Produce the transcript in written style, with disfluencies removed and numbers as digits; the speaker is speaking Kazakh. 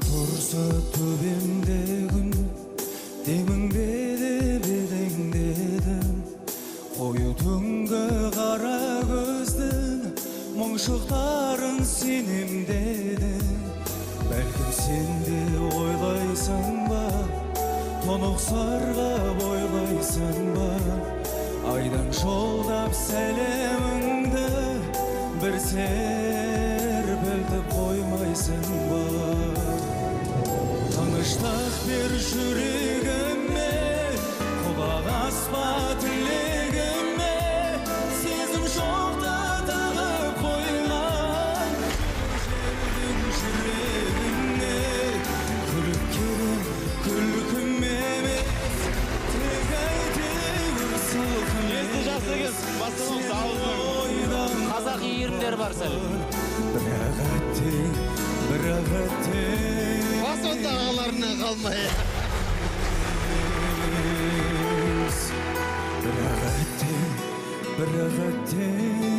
Tursa töbemde gün Demingde de bedengdedim Koyu tunga kara gözdün Muңşuqların senimdedi Belkim sen de oylaysan ba Tonuq sarga boylaysan ba Aydan şoldap selemingdi Bir serpiltip koymaysan ba Tanıştaq bir жүрегіме Құлақ аспа тілегіме Сезім жоқта тағып қойған Жердің жүрегіне Күліп келем күлкім емес Тек әйтеуір сылқым Есті жақсы кез, бастамамыз ауыздан. Қазақи иірімдер бар сәл. Бірақ әттең Басында ағаларына қалмай. Бірақ әттең